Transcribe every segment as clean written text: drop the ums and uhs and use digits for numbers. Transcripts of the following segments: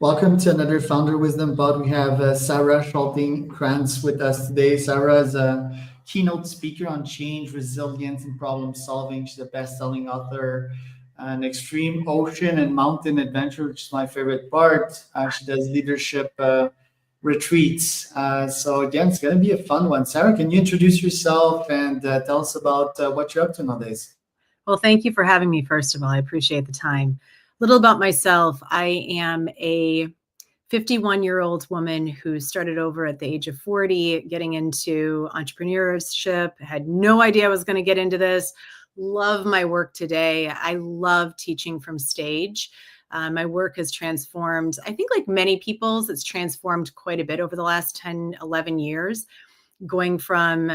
Welcome to another Founder Wisdom Pod. We have Sara Schulting Kranz with us today. Sara is a keynote speaker on change, resilience, and problem solving. She's a best-selling author, an extreme ocean and mountain adventure, which is my favorite part. She does leadership retreats. So again, it's going to be a fun one. Sara, can you introduce yourself and tell us about what you're up to nowadays? Well, thank you for having me, first of all. I appreciate the time. A little about myself. I am a 51-year-old woman who started over at the age of 40, getting into entrepreneurship. Had no idea I was going to get into this. Love my work today. I love teaching from stage. My work has transformed, I think like many people's, it's transformed quite a bit over the last 10, 11 years. Going from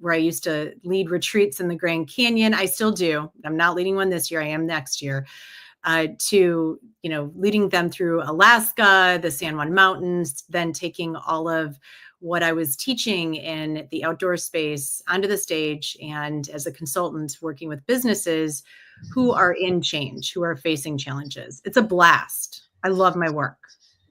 where I used to lead retreats in the Grand Canyon, I still do. I'm not leading one this year. I am next year. To leading them through Alaska, the San Juan Mountains, then taking all of what I was teaching in the outdoor space onto the stage, and as a consultant working with businesses who are in change, who are facing challenges. It's a blast. I love my work.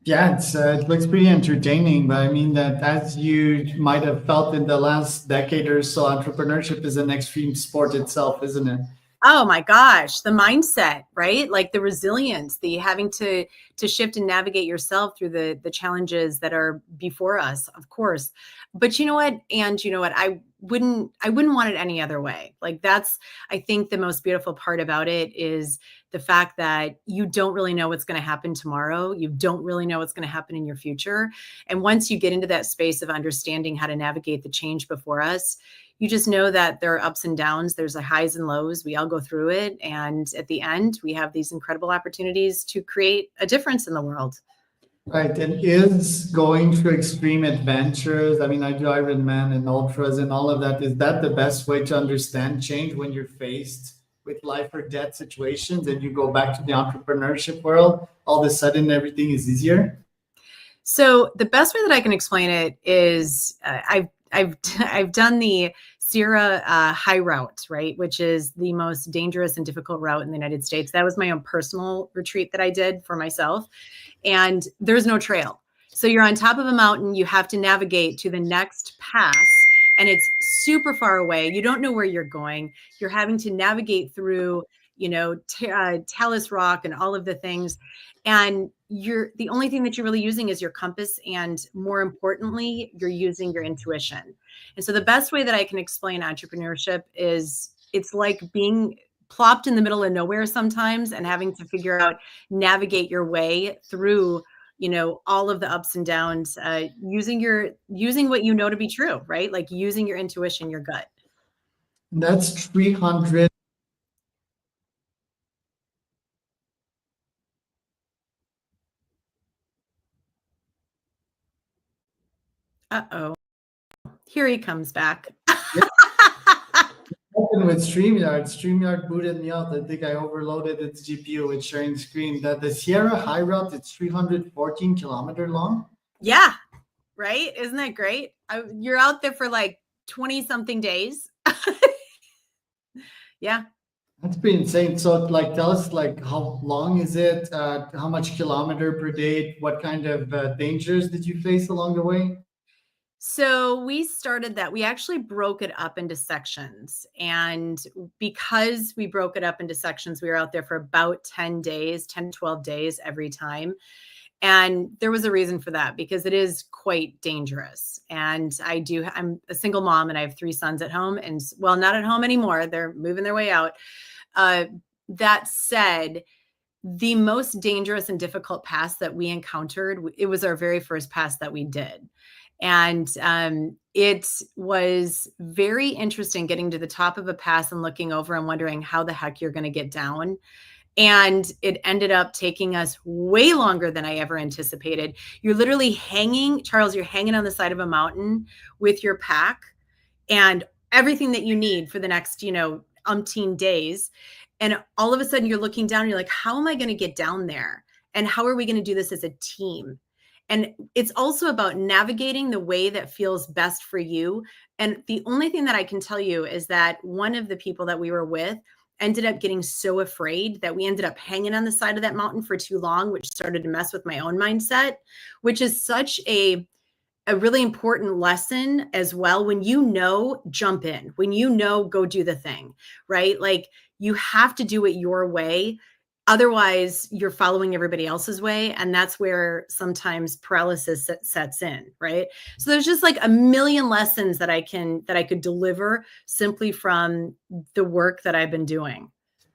Yeah, it looks pretty entertaining, but I mean that as you might have felt in the last decade or so, entrepreneurship is an extreme sport itself, isn't it? Oh my gosh, the mindset, right? Like the resilience, the having to shift and navigate yourself through the challenges that are before us, of course. But you know what? And you know what? I wouldn't want it any other way. Like that's, I think the most beautiful part about it is the fact that you don't really know what's going to happen tomorrow. You don't really know what's going to happen in your future. And once you get into that space of understanding how to navigate the change before us, you just know that there are ups and downs. There's a highs and lows. We all go through it. And at the end, we have these incredible opportunities to create a difference in the world. Right. And is going through extreme adventures, I mean, I do Ironman and ultras and all of that. Is that the best way to understand change when you're faced with life or death situations and you go back to the entrepreneurship world? All of a sudden, everything is easier? So the best way that I can explain it is I've done the Sierra High Route, right, which is the most dangerous and difficult route in the United States. That was my own personal retreat that I did for myself. And there's no trail. So you're on top of a mountain. You have to navigate to the next pass. And it's super far away. You don't know where you're going. You're having to navigate through, Talus Rock and all of the things. And the only thing that you're really using is your compass. And more importantly, you're using your intuition. And so the best way that I can explain entrepreneurship is it's like being plopped in the middle of nowhere sometimes and having to figure out, navigate your way through, all of the ups and downs, using what you know to be true, right? Like using your intuition, your gut. That's 300. Uh-oh. Here he comes back. With StreamYard booted me out. I think I overloaded its GPU with sharing screen. That the Sierra High Route, it's 314-kilometer long. Yeah, right? Isn't that great? You're out there for like 20 something days. Yeah. That's pretty insane. So like, tell us like how long is it? How much kilometer per day? What kind of dangers did you face along the way? So we started that. We actually broke it up into sections. And because we broke it up into sections, we were out there for about 10 days, 10, 12 days every time. And there was a reason for that because it is quite dangerous. And I'm a single mom and I have 3 sons at home and well, not at home anymore. They're moving their way out. That said, the most dangerous and difficult pass that we encountered, it was our very first pass that we did. And it was very interesting getting to the top of a pass and looking over and wondering how the heck you're going to get down. And it ended up taking us way longer than I ever anticipated. You're literally hanging, Charles, you're hanging on the side of a mountain with your pack and everything that you need for the next, umpteen days. And all of a sudden you're looking down and you're like, how am I going to get down there? And how are we going to do this as a team? And it's also about navigating the way that feels best for you. And the only thing that I can tell you is that one of the people that we were with ended up getting so afraid that we ended up hanging on the side of that mountain for too long, which started to mess with my own mindset, which is such a really important lesson as well. When you know, jump in. When you know, go do the thing, right? Like you have to do it your way. Otherwise, you're following everybody else's way. And that's where sometimes paralysis sets in, right? So there's just like a million lessons that I could deliver simply from the work that I've been doing.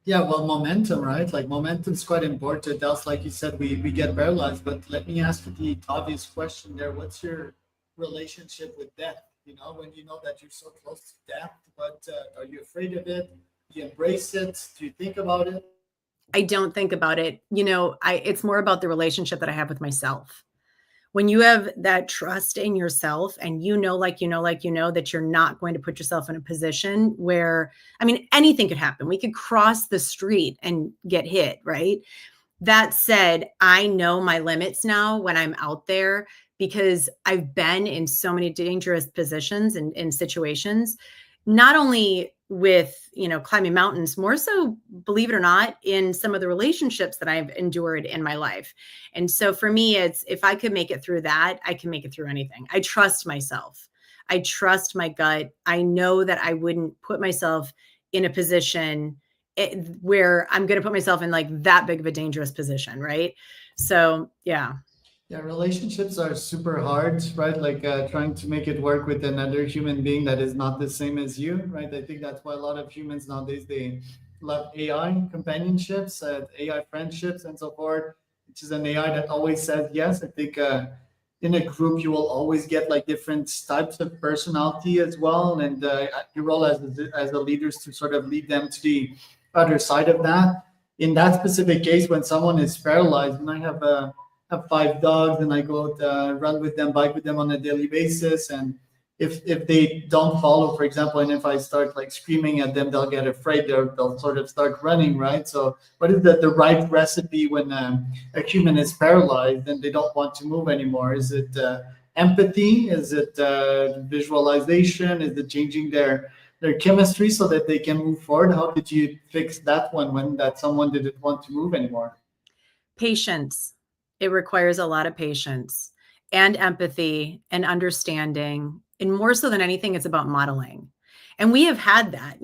Yeah, well, momentum, right? Like momentum's quite important. Else, like you said, we get paralyzed. But let me ask you the obvious question there. What's your relationship with death? You know, when you know that you're so close to death, but are you afraid of it? Do you embrace it? Do you think about it? I don't think about it. It's more about the relationship that I have with myself. When you have that trust in yourself and that you're not going to put yourself in a position where, I mean, anything could happen. We could cross the street and get hit, right? That said, I know my limits now when I'm out there because I've been in so many dangerous positions and in situations, not only with, climbing mountains, more so, believe it or not, in some of the relationships that I've endured in my life. And so for me, it's if I could make it through that, I can make it through anything. I trust myself. I trust my gut. I know that I wouldn't put myself in a position where I'm going to put myself in like that big of a dangerous position. Right. So, yeah. Yeah, relationships are super hard, right? Like trying to make it work with another human being that is not the same as you, right? I think that's why a lot of humans nowadays they love AI companionships, AI friendships, and so forth. Which is an AI that always says yes. I think in a group you will always get like different types of personality as well, and your role as a leader is to sort of lead them to the other side of that. In that specific case, when someone is paralyzed, and I have 5 dogs and I go run with them, bike with them on a daily basis. And if they don't follow, for example, and if I start like screaming at them, they'll get afraid. They'll sort of start running, right? So what is the right recipe when a human is paralyzed and they don't want to move anymore? Is it empathy? Is it visualization? Is it changing their chemistry so that they can move forward? How did you fix that one when that someone didn't want to move anymore? Patience. It requires a lot of patience and empathy and understanding. And more so than anything, it's about modeling. And we have had that.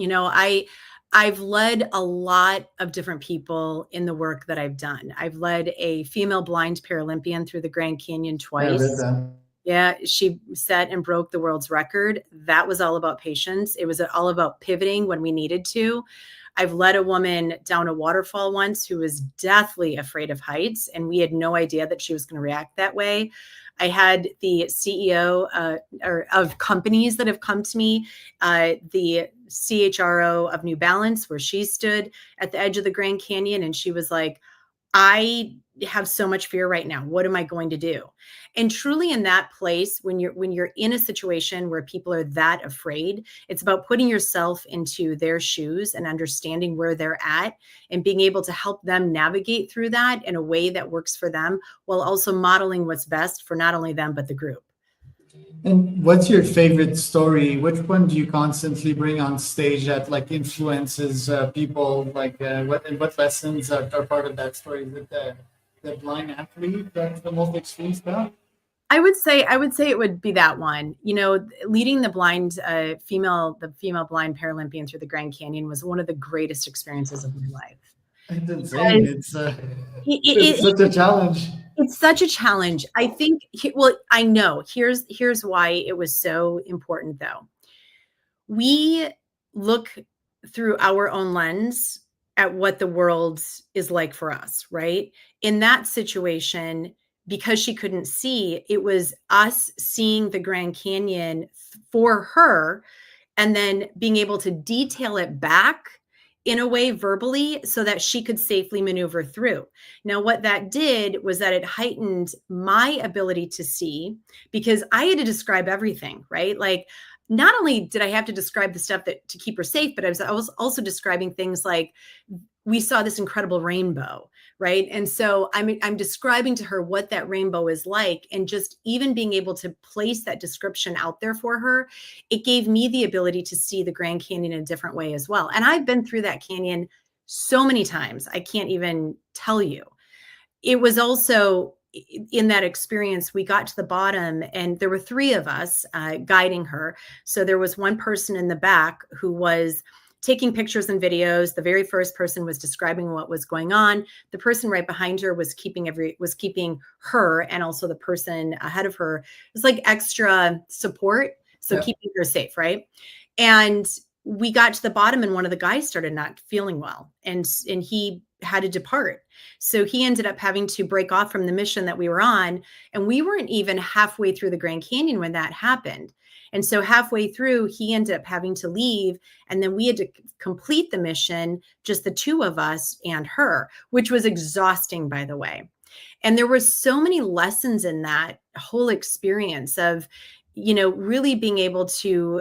I've led a lot of different people in the work that I've done. I've led a female blind Paralympian through the Grand Canyon Yeah, I read twice. that. Yeah, she set and broke the world's record. That was all about patience. It was all about pivoting when we needed to. I've led a woman down a waterfall once who was deathly afraid of heights, and we had no idea that she was going to react that way. I had the CEO of companies that have come to me, the CHRO of New Balance, where she stood at the edge of the Grand Canyon, and she was like, I have so much fear right now. What am I going to do? And truly in that place, when you're in a situation where people are that afraid, it's about putting yourself into their shoes and understanding where they're at and being able to help them navigate through that in a way that works for them while also modeling what's best for not only them, but the group. And what's your favorite story? Which one do you constantly bring on stage that like influences people? Like what lessons are part of that story? Is it the blind athlete that's the most extreme stuff? I would say it would be that one. Leading the female blind Paralympian through the Grand Canyon was one of the greatest experiences of my life. It's insane. Because It's such a challenge. It's such a challenge. I think, I know. Here's why it was so important, though. We look through our own lens at what the world is like for us, right? In that situation, because she couldn't see, it was us seeing the Grand Canyon for her and then being able to detail it back in a way verbally so that she could safely maneuver through. Now, what that did was that it heightened my ability to see because I had to describe everything, right? Like, not only did I have to describe the stuff that to keep her safe, but I was also describing things like we saw this incredible rainbow, right? And so I'm describing to her what that rainbow is like, and just even being able to place that description out there for her, it gave me the ability to see the Grand Canyon in a different way as well. And I've been through that canyon so many times, I can't even tell you. It was also in that experience, we got to the bottom and there were three of us guiding her. So there was one person in the back who was taking pictures and videos. The very first person was describing what was going on. The person right behind her was keeping her, and also the person ahead of her was like extra support. So Yep. keeping her safe, right? And we got to the bottom and one of the guys started not feeling well, and he had to depart. So he ended up having to break off from the mission that we were on. And we weren't even halfway through the Grand Canyon when that happened. And so halfway through, he ended up having to leave. And then we had to complete the mission, just the two of us and her, which was exhausting, by the way. And there were so many lessons in that whole experience of, really being able to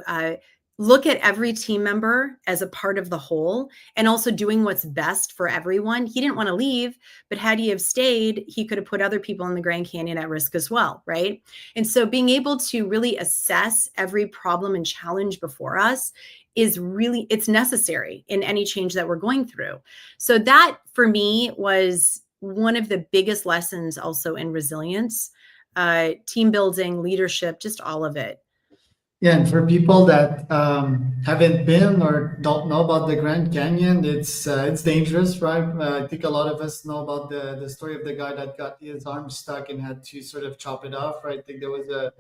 look at every team member as a part of the whole, and also doing what's best for everyone. He didn't want to leave, but had he have stayed, he could have put other people in the Grand Canyon at risk as well, right? And so being able to really assess every problem and challenge before us it's necessary in any change that we're going through. So that for me was one of the biggest lessons also in resilience, team building, leadership, just all of it. Yeah, and for people that haven't been or don't know about the Grand Canyon, it's dangerous, right? I think a lot of us know about the story of the guy that got his arm stuck and had to sort of chop it off, right? I think there was a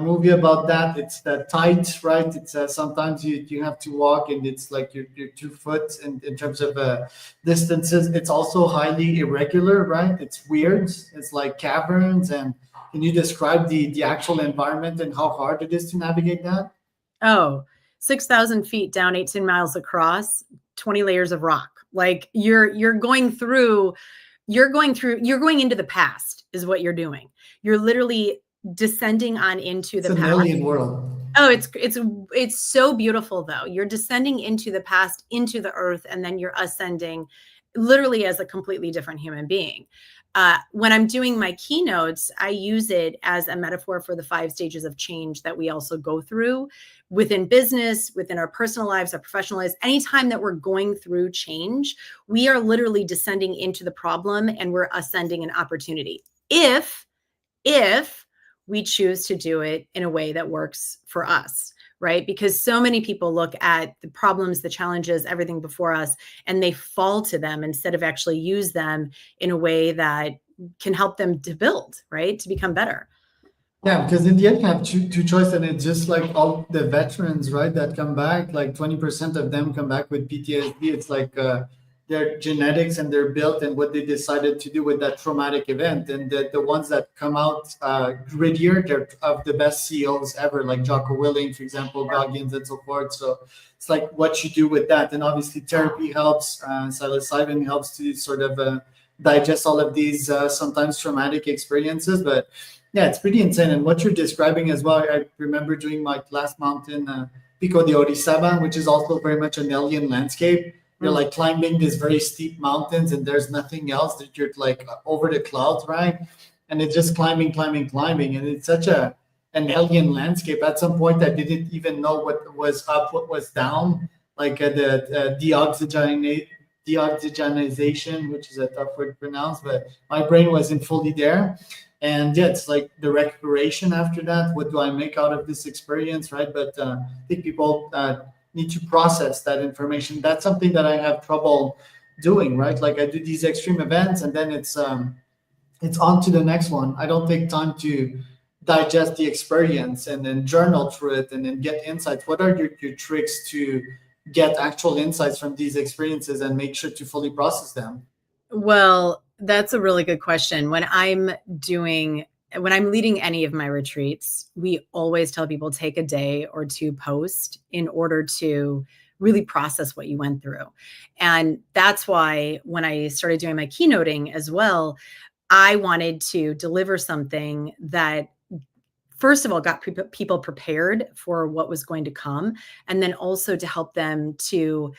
movie about that. It's that tight, right? It's sometimes you have to walk, and it's like you're 2 foot in terms of distances. It's also highly irregular, right? It's weird. It's like caverns. And can you describe the actual environment and how hard it is to navigate that? Oh, 6,000 feet down, 18 miles across, 20 layers of rock. Like you're going into the past is what you're doing. You're literally descending on into the It's an past. alien world. Oh, it's so beautiful though. You're descending into the past, into the earth, and then you're ascending literally as a completely different human being. When I'm doing my keynotes, I use it as a metaphor for the 5 stages of change that we also go through within business, within our personal lives, our professional lives. Anytime that we're going through change, we are literally descending into the problem and we're ascending an opportunity. If we choose to do it in a way that works for us, right? Because so many people look at the problems, the challenges, everything before us, and they fall to them instead of actually use them in a way that can help them to build, right? To become better. Yeah, because in the end you have two choices, and it's just like all the veterans, right, that come back, like 20% of them come back with PTSD. It's like their genetics and their built and what they decided to do with that traumatic event. And the ones that come out grittier, they're of the best CEOs ever, like Jocko Willing, for example, Goggins, and so forth. So it's like what you do with that. And obviously therapy helps, psilocybin helps to sort of digest all of these sometimes traumatic experiences. But yeah, it's pretty insane. And what you're describing as well, I remember doing my last mountain, Pico de Orizaba, which is also very much an alien landscape. You're like climbing these very steep mountains, and there's nothing else, that you're like over the clouds, right? And it's just climbing, climbing, climbing. And it's such an alien landscape. At some point, I didn't even know what was up, what was down, like the deoxygenization, which is a tough word to pronounce, but my brain wasn't fully there. And yeah, it's like the recuperation after that. What do I make out of this experience, right? But I think people need to process that information. That's something that I have trouble doing, right? Like I do these extreme events, and then it's on to the next one. I don't take time to digest the experience and then journal through it and then get insights. What are your tricks to get actual insights from these experiences and make sure to fully process them? Well, that's a really good question. When I'm leading any of my retreats, we always tell people take a day or two post in order to really process what you went through. And that's why when I started doing my keynoting as well, I wanted to deliver something that first of all got people prepared for what was going to come, and then also to help them to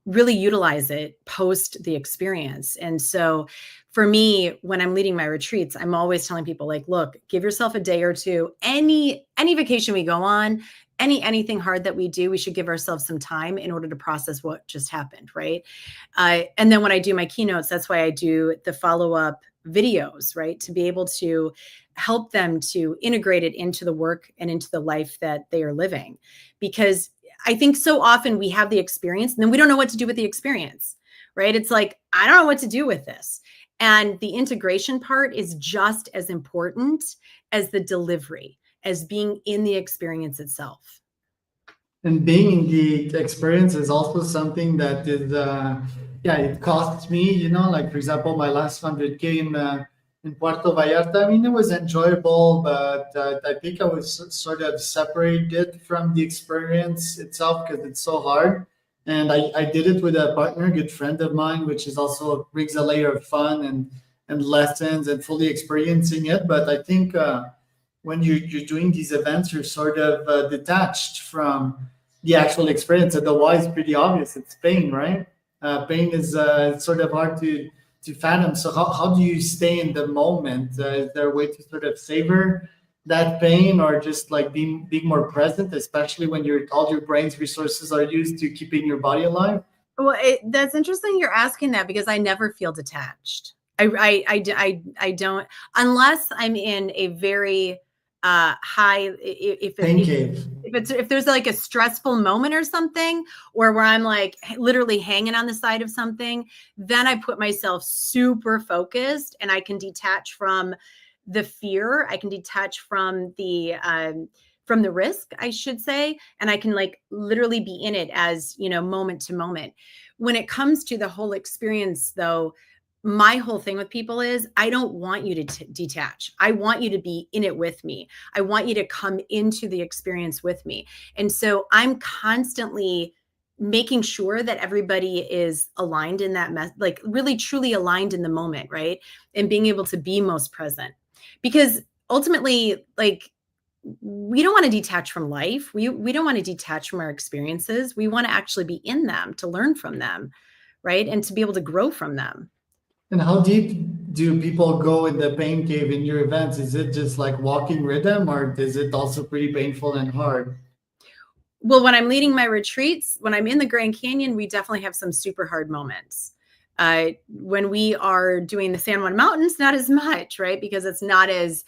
really utilize it post the experience. And so for me, when I'm leading my retreats, I'm always telling people like, look, give yourself a day or two. Any vacation we go on, anything hard that we do, we should give ourselves some time in order to process what just happened, right? And then when I do my keynotes, that's why I do the follow-up videos, right? To be able to help them to integrate it into the work and into the life that they are living. Because I think so often we have the experience and then we don't know what to do with the experience, right? It's like, I don't know what to do with this. And the integration part is just as important as the delivery, as being in the experience itself. And being in the experience is also something that is, yeah, it costs me, like for example, my last 100K in Puerto Vallarta. I mean, it was enjoyable, but I think I was sort of separated from the experience itself because it's so hard. And I did it with a partner, a good friend of mine, which is also brings a layer of fun and lessons and fully experiencing it. But I think when you're doing these events, you're sort of detached from the actual experience. And the why is pretty obvious. It's pain, right? Pain is it's sort of hard to fathom. So how do you stay in the moment? Is there a way to sort of savor that pain, or just like being more present, especially when all your brain's resources are used to keeping your body alive? Well, that's interesting you're asking that because I never feel detached. I don't, unless I'm in a very high, Pain cave. if there's like a stressful moment or something, or where I'm like literally hanging on the side of something, then I put myself super focused and I can detach from the fear. I can detach from the risk, I should say, and I can like literally be in it as, moment to moment. When it comes to the whole experience though, my whole thing with people is I don't want you to detach. I want you to be in it with me. I want you to come into the experience with me. And so I'm constantly making sure that everybody is aligned in that like really truly aligned in the moment, right? And being able to be most present. Because ultimately, like, we don't want to detach from life. We don't want to detach from our experiences. We want to actually be in them, to learn from them, right? And to be able to grow from them. And how deep do people go in the pain cave in your events? Is it just like walking rhythm, or is it also pretty painful and hard? Well, when I'm leading my retreats, when I'm in the Grand Canyon, we definitely have some super hard moments. When we are doing the San Juan Mountains, not as much, right? Because it's not as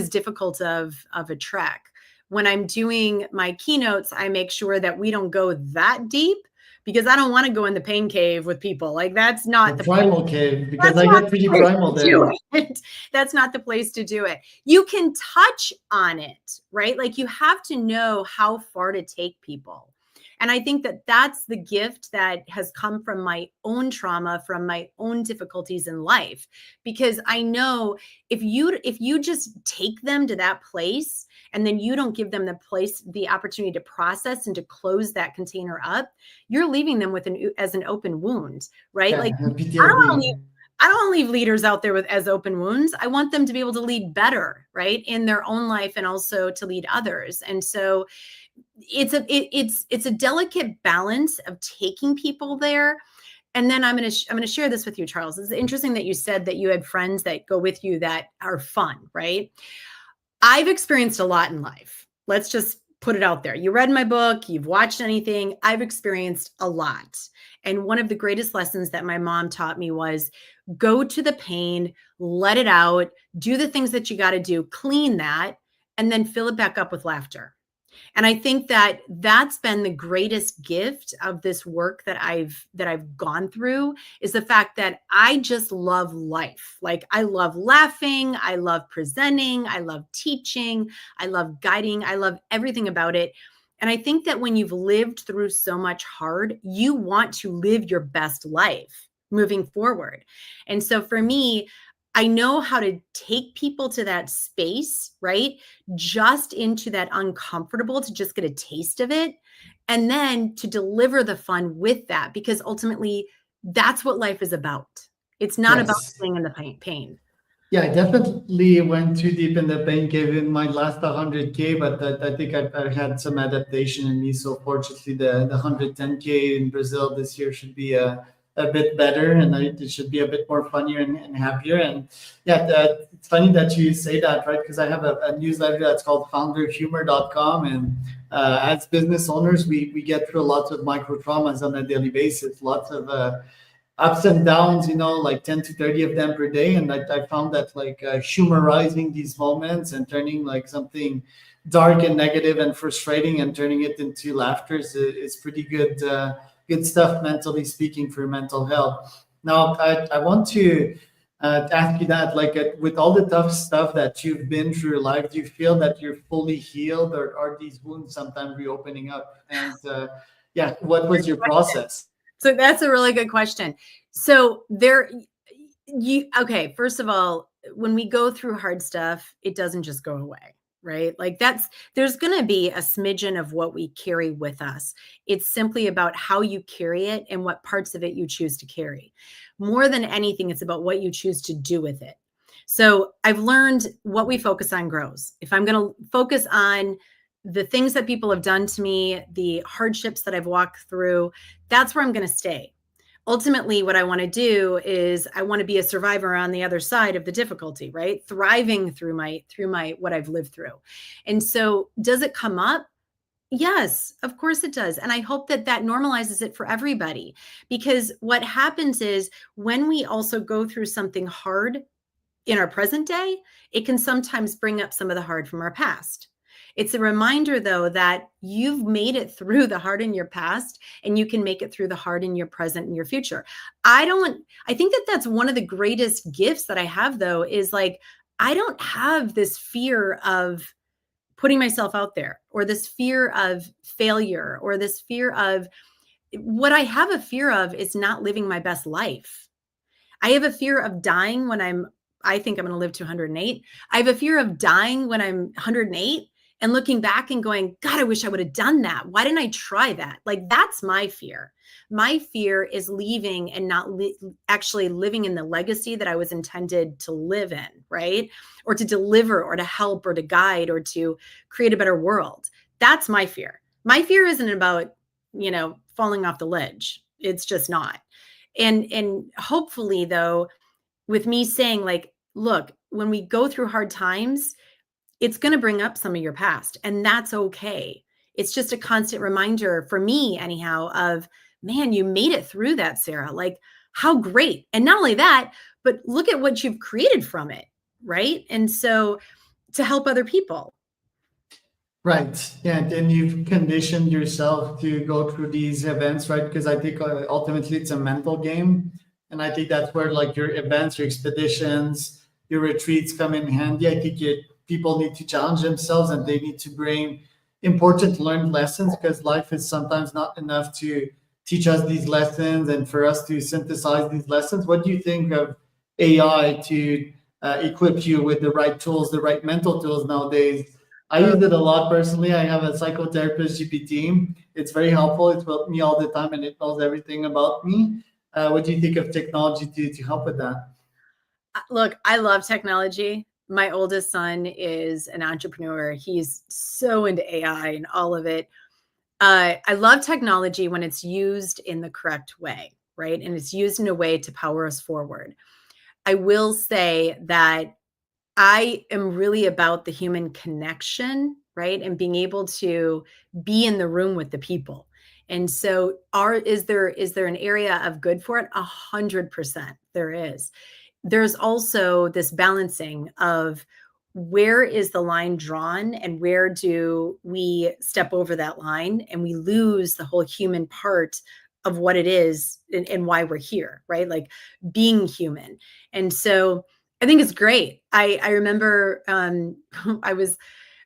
difficult of a trek. When I'm doing my keynotes, I make sure that we don't go that deep because I don't want to go in the pain cave with people. Like that's not The the primal cave, because I get pretty primal there. That's not the place to do it. You can touch on it, right? Like you have to know how far to take people. And I think that that's the gift that has come from my own trauma, from my own difficulties in life, because I know if you just take them to that place and then you don't give them the opportunity to process and to close that container up, you're leaving them with as an open wound, right? Yeah, Like PTSD. I don't want to leave leaders out there as open wounds. I want them to be able to lead better, right, in their own life and also to lead others. And so it's a delicate balance of taking people there. And then I'm going to share this with you, Charles. It's interesting that you said that you had friends that go with you that are fun, right? I've experienced a lot in life. Let's just put it out there. You read my book, you've watched anything. I've experienced a lot. And one of the greatest lessons that my mom taught me was go to the pain, let it out, do the things that you got to do, clean that, and then fill it back up with laughter. And I think that that's been the greatest gift of this work that I've gone through, is the fact that I just love life. Like I love laughing, I love presenting, I love teaching, I love guiding, I love everything about it. And I think that when you've lived through so much hard, you want to live your best life moving forward. And so for me, I know how to take people to that space, right? Just into that uncomfortable to just get a taste of it. And then to deliver the fun with that, because ultimately that's what life is about. It's not about Yes. staying in the pain. Yeah, I definitely went too deep in the pain cave in my last 100K, but I think I had some adaptation in me. So fortunately, the 110K in Brazil this year should be a bit better, and it should be a bit more funnier and happier. And yeah, it's funny that you say that, right? Because I have a newsletter that's called founderhumor.com, and as business owners, we get through lots of micro traumas on a daily basis, lots of ups and downs, like 10 to 30 of them per day. And I found that like humorizing these moments and turning like something dark and negative and frustrating and turning it into laughter is pretty good stuff, mentally speaking, for mental health. Now, I want to ask you that, like, with all the tough stuff that you've been through your life, do you feel that you're fully healed, or are these wounds sometimes reopening up? And yeah, what was your process? So that's a really good question. So okay, first of all, when we go through hard stuff, it doesn't just go away, right? Like there's going to be a smidgen of what we carry with us. It's simply about how you carry it and what parts of it you choose to carry. More than anything, it's about what you choose to do with it. So I've learned what we focus on grows. If I'm going to focus on the things that people have done to me, the hardships that I've walked through, that's where I'm going to stay. Ultimately, what I want to do is I want to be a survivor on the other side of the difficulty, right? Thriving through my what I've lived through. And so does it come up? Yes, of course it does. And I hope that that normalizes it for everybody, because what happens is when we also go through something hard in our present day, it can sometimes bring up some of the hard from our past. It's a reminder, though, that you've made it through the hard in your past and you can make it through the hard in your present and your future. I think that that's one of the greatest gifts that I have, though, is like, I don't have this fear of putting myself out there, or this fear of failure, or this fear of what I have a fear of is not living my best life. I have a fear of dying when I think I'm going to live to 108. I have a fear of dying when I'm 108 and looking back and going, God, I wish I would have done that. Why didn't I try that? Like, that's my fear. My fear is leaving and not actually living in the legacy that I was intended to live in, right? Or to deliver, or to help, or to guide, or to create a better world. That's my fear. My fear isn't about, falling off the ledge. It's just not. And hopefully, though, with me saying, like, look, when we go through hard times, it's going to bring up some of your past, and that's okay. It's just a constant reminder for me anyhow of, man, you made it through that, Sarah. Like, how great. And not only that, but look at what you've created from it, right? And so to help other people. Right. Yeah. And you've conditioned yourself to go through these events, right? Because I think ultimately it's a mental game. And I think that's where like your events, your expeditions, your retreats come in handy. I think people need to challenge themselves, and they need to bring important learned lessons, because life is sometimes not enough to teach us these lessons and for us to synthesize these lessons. What do you think of AI to equip you with the right tools, the right mental tools nowadays? I use it a lot personally. I have a psychotherapist GPT. It's very helpful. It's with me all the time, and it knows everything about me. What do you think of technology to help with that? Look, I love technology. My oldest son is an entrepreneur. He's so into AI and all of it. I love technology when it's used in the correct way, right? And it's used in a way to power us forward. I will say that I am really about the human connection, right? And being able to be in the room with the people. And so is there an area of good for it? 100% there is. There's also this balancing of where is the line drawn and where do we step over that line and we lose the whole human part of what it is and why we're here, right? Like being human. And so I think it's great. I remember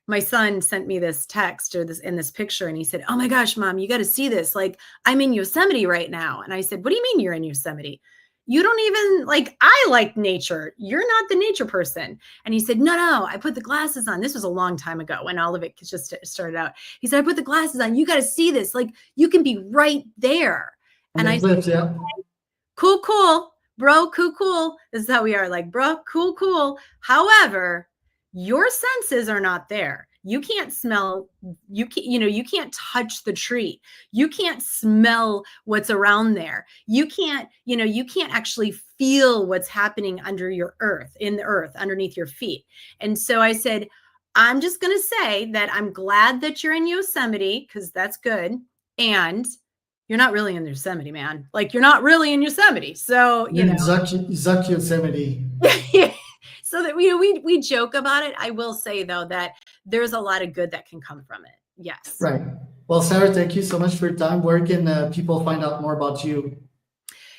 my son sent me this text or this picture, and he said, "Oh my gosh, Mom, you got to see this. Like, I'm in Yosemite right now." And I said, "What do you mean you're in Yosemite? You don't even like, I like nature. You're not the nature person." And he said, no, I put the glasses on. This was a long time ago when all of it just started out. He said, "I put the glasses on. You got to see this. Like, you can be right there." On And the I said, cliffs, yeah. cool. bro, cool. This is how we are, like, bro, cool. However, your senses are not there. You can't smell, you can't touch the tree. You can't smell what's around there. You can't actually feel what's happening under your earth, in the earth, underneath your feet. And so I said, I'm just going to say that I'm glad that you're in Yosemite, because that's good. And you're not really in Yosemite, man. Like, you're not really in Yosemite. So, Zuck Yosemite. So that we joke about it. I will say, though, that there's a lot of good that can come from it. Yes. Right. Well, Sara, thank you so much for your time. Where can people find out more about you?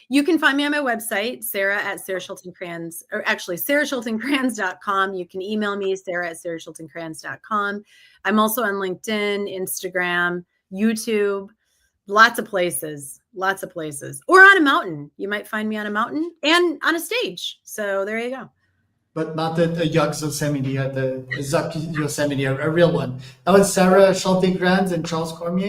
You can find me on my website, Sara at Sara Schulting Kranz, or actually sarashultingkranz.com. You can email me, Sara at sarashultingkranz.com. I'm also on LinkedIn, Instagram, YouTube, lots of places, or on a mountain. You might find me on a mountain and on a stage. So there you go. But not the Yuck Yosemite, the Zuck Yosemite, a real one. That was Sara Schulting Kranz and Charles Cormier